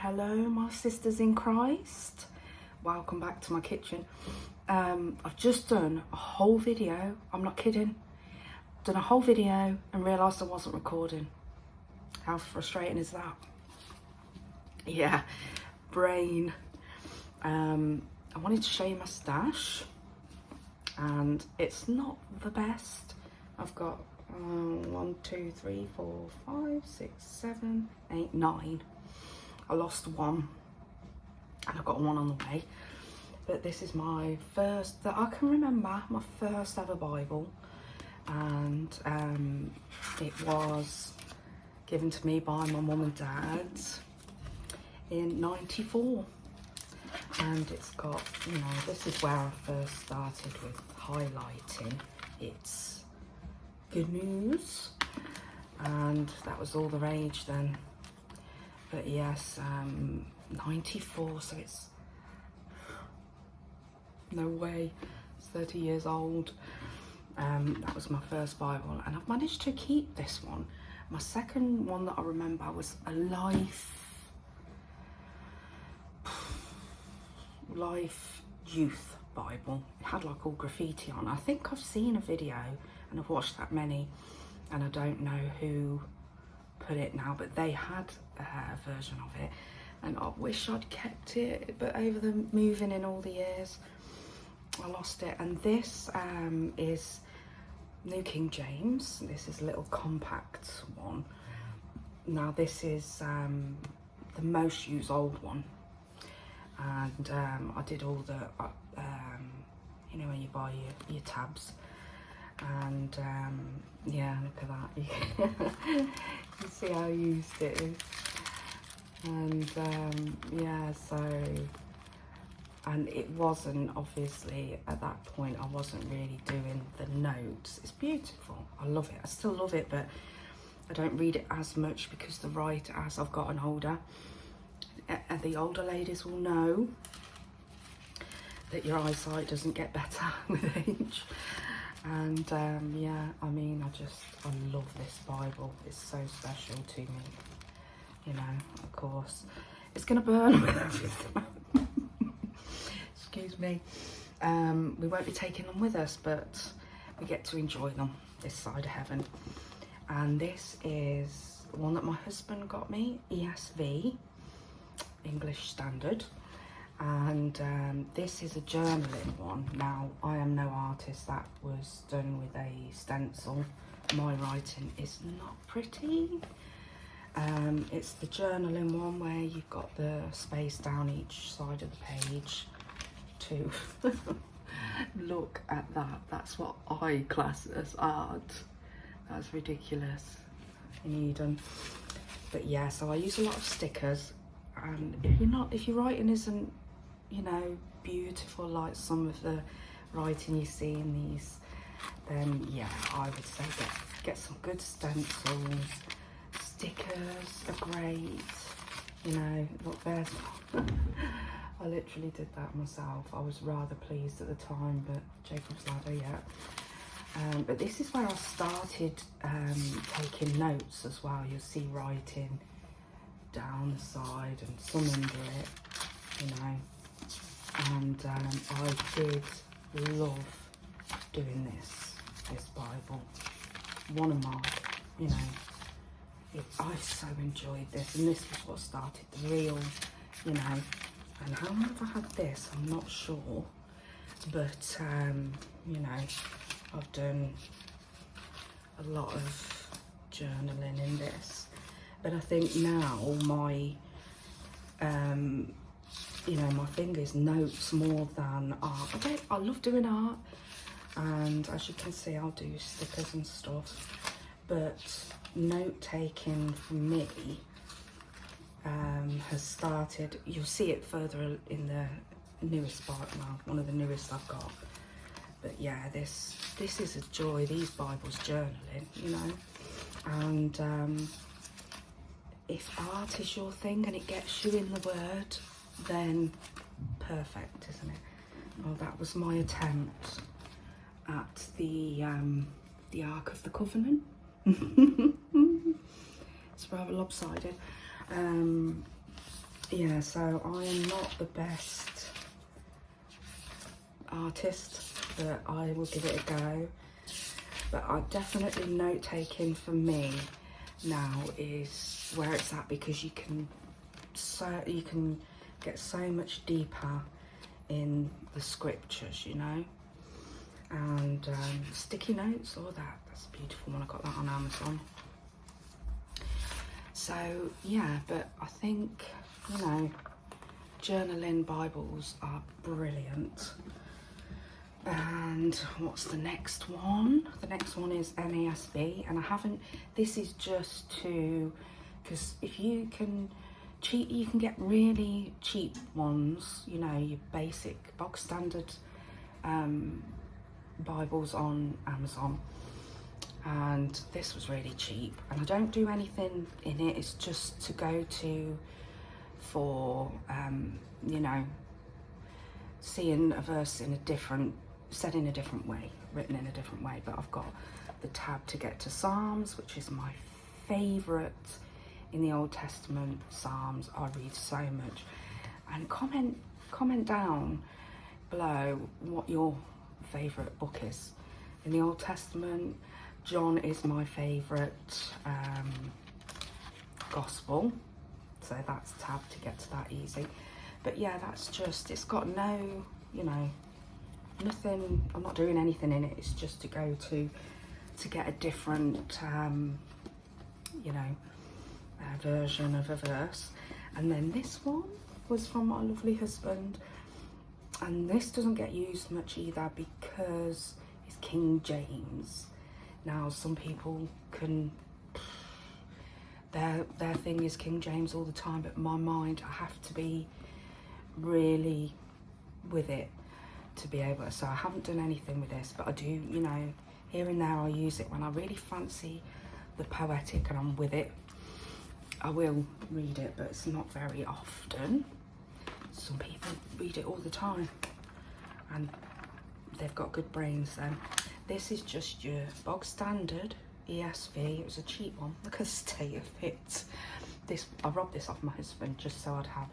Hello my sisters in Christ, welcome back to my kitchen. I've just done a whole video, I'm not kidding, done a whole video and realised I wasn't recording. How frustrating is that? Yeah, brain. I wanted to show you my stash and it's not the best. I've got 1, 2, 3, 4, 5, 6, 7, 8, 9. I lost one and I've got one on the way, but this is my first, that I can remember, my first ever Bible, and it was given to me by my mum and dad in '94, and it's got, you know, this is where I first started with highlighting. It's Good News, and that was all the rage then. But yes, 94, so it's no way, it's 30 years old. That was my first Bible and I've managed to keep this one. My second one that I remember was a Life Youth Bible. It had like all graffiti on. I think I've seen a video and I've watched that many and I don't know who put it now, but they had a version of it and I wish I'd kept it, but over the moving in all the years I lost it. And this is New King James. This is a little compact one. Now this is the most used old one, and I did all the you know when you buy your tabs, and yeah, look at that. You see how used it is. And yeah, so, and it wasn't, obviously at that point I wasn't really doing the notes. It's beautiful, I love it, I still love it, but I don't read it as much because the writer, as I've gotten older, and the older ladies will know that your eyesight doesn't get better with age. And yeah, I mean, I love this Bible. It's so special to me. You know, of course, it's gonna burn with everything. Excuse me. We won't be taking them with us, but we get to enjoy them this side of heaven. And this is one that my husband got me, ESV, English Standard. And this is a journaling one. Now, I am no artist, that was done with a stencil. My writing is not pretty. It's the journaling one where you've got the space down each side of the page to look at that. That's what I class as art. That's ridiculous. You need them. But yeah, so I use a lot of stickers, and if your writing isn't, you know, beautiful like some of the writing you see in these, then yeah, I would say get some good stencils. Stickers are great, you know. Look, there's I literally did that myself. I was rather pleased at the time, but Jacob's Ladder, yeah. But this is where I started taking notes as well. You'll see writing down the side and some under it, you know. And I did love doing this Bible. One of my, you know, I so enjoyed this, and this was what started the reel, you know. And how long have I had this? I'm not sure, but you know, I've done a lot of journaling in this. But I think now my you know, my fingers notes more than art. I love doing art, and as you can see, I'll do stickers and stuff, but note taking for me has started. You'll see it further in the newest part now, one of the newest I've got. But yeah, this is a joy, these Bibles, journaling, you know. And if art is your thing and it gets you in the word, then perfect, isn't it? Well, that was my attempt at the Ark of the Covenant. It's rather lopsided. yeah, so I am not the best artist, but I will give it a go. But I definitely note taking for me now is where it's at, because you can get so much deeper in the scriptures, you know. And sticky notes, oh that's a beautiful one. I got that on Amazon. So yeah, but I think, you know, journaling Bibles are brilliant. And what's the next one? The next one is NASB, and I haven't, this is just to, because if you can cheap, you can get really cheap ones, you know, your basic bog standard Bibles on Amazon, and this was really cheap, and I don't do anything in it. It's just to go to for you know, seeing a verse in a different, said in a different way, written in a different way. But I've got the tab to get to Psalms, which is my favorite in the Old Testament. Psalms, I read so much. And comment down below what your favorite book is in the Old Testament. John is my favorite gospel, so that's tab to get to that easy. But yeah, that's just, it's got no, you know, nothing, I'm not doing anything in it. It's just to go to get a different you know, version of a verse. And then this one was from my lovely husband, and this doesn't get used much either because it's King James. Now some people can, their thing is King James all the time, but in my mind I have to be really with it to be able to, so I haven't done anything with this, but I do, you know, here and there I use it when I really fancy the poetic and I'm with it. I will read it, but it's not very often. Some people read it all the time and they've got good brains then. This is just your bog standard ESV. It was a cheap one. Look at the state of it. This, I robbed this off my husband just so I'd have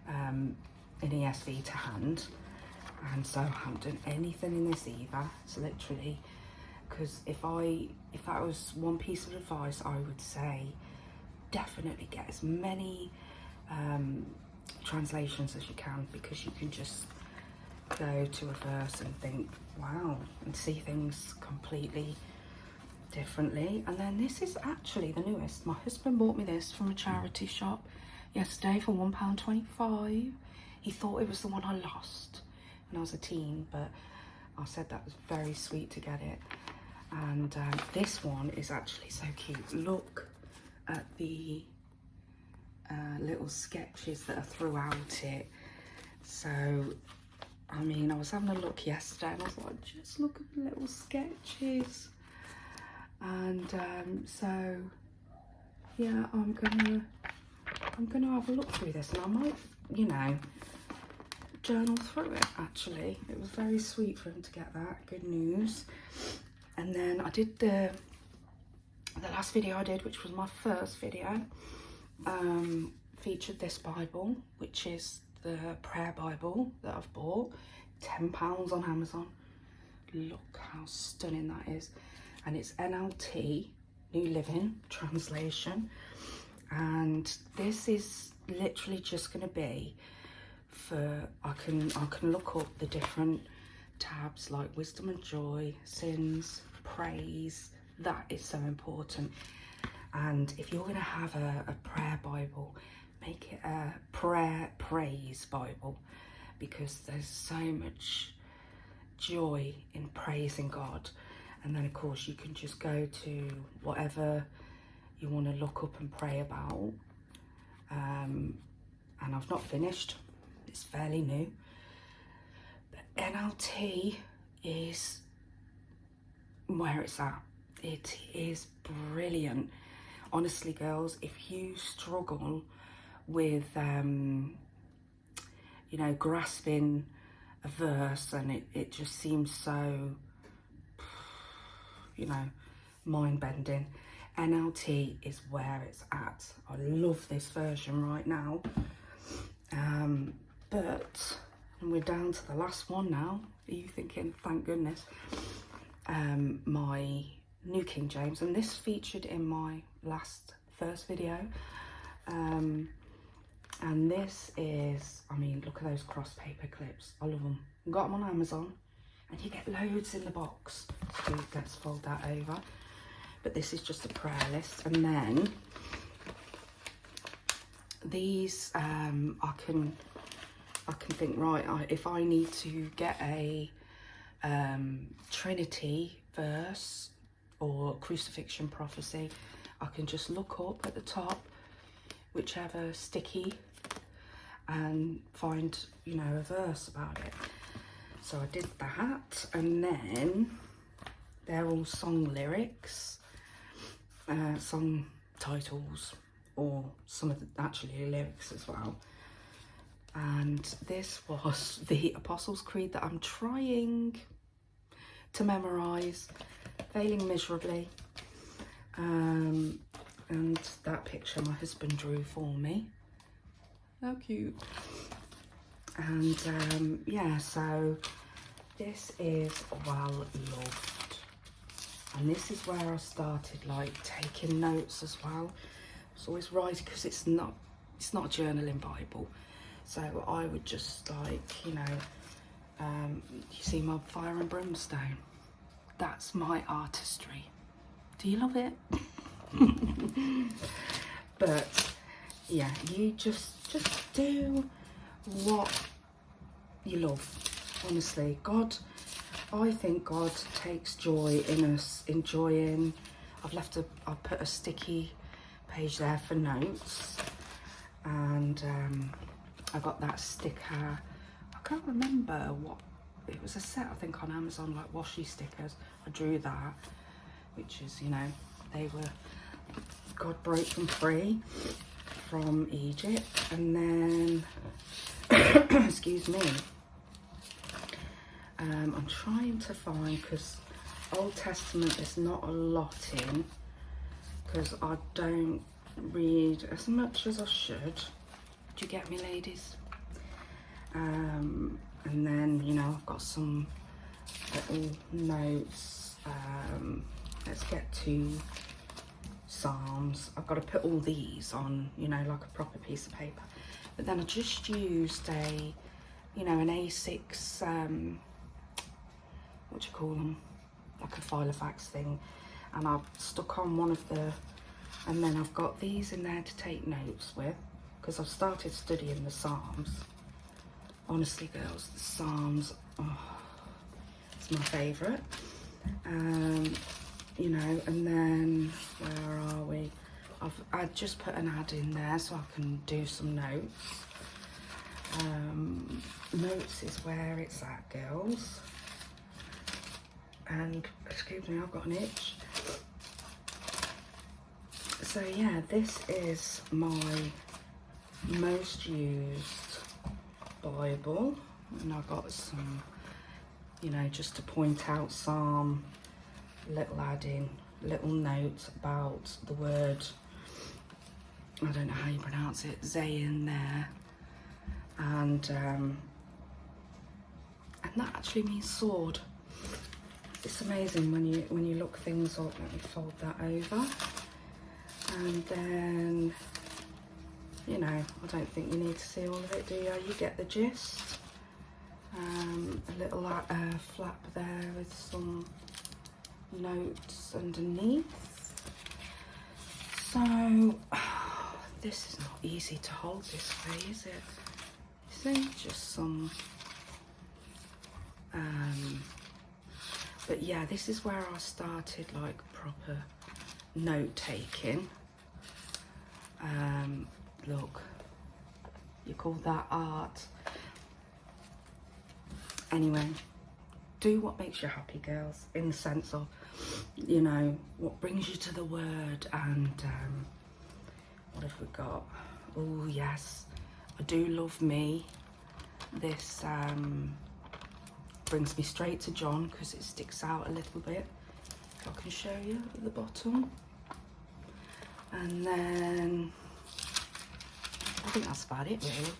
an ESV to hand. And so I haven't done anything in this either. It's literally, because if that was one piece of advice, I would say definitely get as many translations as you can, because you can just go to a verse and think, wow, and see things completely differently. And then this is actually the newest. My husband bought me this from a charity shop yesterday for £1.25. He thought it was the one I lost when I was a teen, but I said that was very sweet to get it. And this one is actually so cute. Look at the little sketches that are throughout it. So I mean, I was having a look yesterday and I was like, just look at the little sketches. And so yeah, I'm gonna have a look through this, and I might, you know, journal through it. Actually, it was very sweet for him to get that. Good news. And then I did the last video I did, which was my first video, featured this Bible, which is the prayer Bible that I've bought. £10 on Amazon. Look how stunning that is. And it's NLT, New Living Translation. And this is literally just going to be for, I can look up the different tabs like wisdom and joy, sins, praise. That is so important. And if you're going to have a prayer Bible, make it a prayer praise Bible, because there's so much joy in praising God. And then of course you can just go to whatever you want to look up and pray about. And I've not finished, it's fairly new, but NLT is where it's at. It is brilliant. Honestly, girls, if you struggle with you know, grasping a verse and it just seems so, you know, mind-bending, NLT is where it's at. I love this version right now. But we're down to the last one now. Are you thinking, thank goodness? My New King James, and this featured in my first video. And this is, I mean, look at those cross paper clips. I love them. Got them on Amazon, and you get loads in the box. So let's fold that over. But this is just a prayer list, and then these I can think, right, if I need to get a Trinity verse or crucifixion prophecy, I can just look up at the top whichever sticky and find, you know, a verse about it. So I did that, and then they're all song lyrics, song titles, or some of the actually lyrics as well. And this was the Apostles' Creed that I'm trying to memorise, failing miserably. And that picture my husband drew for me. How cute. And yeah, so this is well loved. And this is where I started like taking notes as well. It's always writing, because it's not a journaling Bible. So I would just like, you know, you see my fire and brimstone. That's my artistry. Do you love it? But yeah, you just do what you love. Honestly, I think God takes joy in us enjoying. I've put a sticky page there for notes, and I got that sticker. I can't remember what it was, a set I think on Amazon, like washi stickers. I drew that, which is, you know, God broke them free from Egypt. And then excuse me, I'm trying to find, because Old Testament is not a lot in, because I don't read as much as I should. Do you get me, ladies? And then, you know, I've got some little notes. Let's get to Psalms. I've got to put all these on, you know, like a proper piece of paper. But then I just used an A6, what do you call them? Like a Filofax thing. And I've stuck on one of the, and then I've got these in there to take notes with, because I've started studying the Psalms. Honestly, girls, the Psalms, it's my favourite. You know, and then where are we? I just put an ad in there so I can do some notes. Notes is where it's at, girls. And excuse me, I've got an itch. So yeah, this is my most used Bible, and I've got some, you know, just to point out Psalm, little add-in, little notes about the word, I don't know how you pronounce it, Zayin there, and that actually means sword. It's amazing when you look things up. Let me fold that over, and then, you know, I don't think you need to see all of it, do you? You get the gist. A little flap there with some notes underneath. So this is not easy to hold this way, is it? You see, just some but yeah, this is where I started like proper note taking. Look, you call that art? Anyway, do what makes you happy, girls, in the sense of, you know, what brings you to the word. And what have we got? Oh yes, I do love me. This brings me straight to John, because it sticks out a little bit. I can show you at the bottom. And then I think that's about it, really.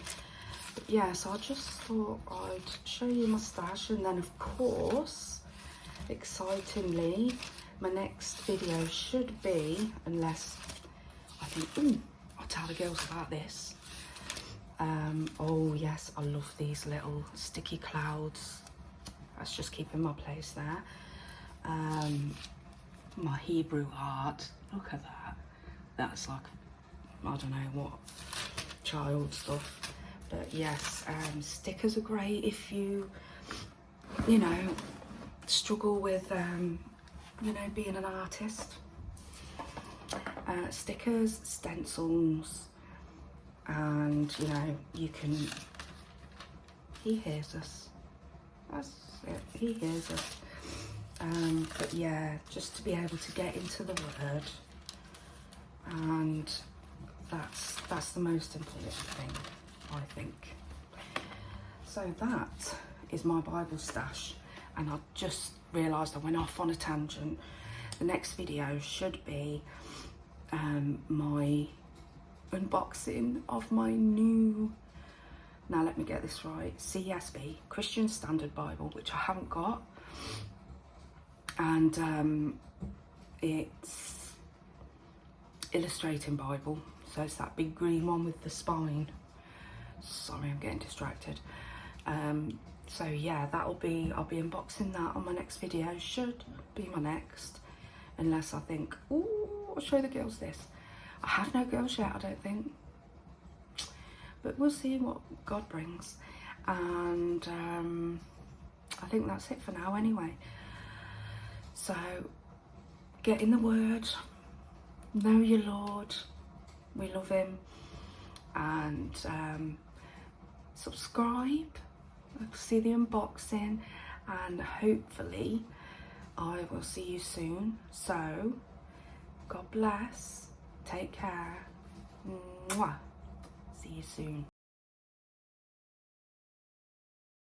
But yeah, so I just thought I'd show you my stash, and then of course, excitingly, my next video should be, unless I think, ooh, I'll tell the girls about this. Oh yes, I love these little sticky clouds. That's just keeping my place there. My Hebrew art, look at that. That's like, I don't know what, child stuff. But yes, stickers are great if you know, struggle with, you know, being an artist. Stickers, stencils, and you know, you can, he hears us, that's it, he hears us. But yeah, just to be able to get into the word, and that's the most important thing, I think. So that is my Bible stash, and I just realised I went off on a tangent. The next video should be my unboxing of my new, now let me get this right, CSB, Christian Standard Bible, which I haven't got. And it's illustrating Bible, so it's that big green one with the spine. Sorry, I'm getting distracted. So yeah, I'll be unboxing that on my next video. Should be my next, unless I think, ooh, I'll show the girls this. I have no girls yet, I don't think, but we'll see what God brings. And I think that's it for now anyway. So get in the word, know your Lord, we love him, and subscribe, see the unboxing, and hopefully I will see you soon. So God bless, take care, mwah. See you soon.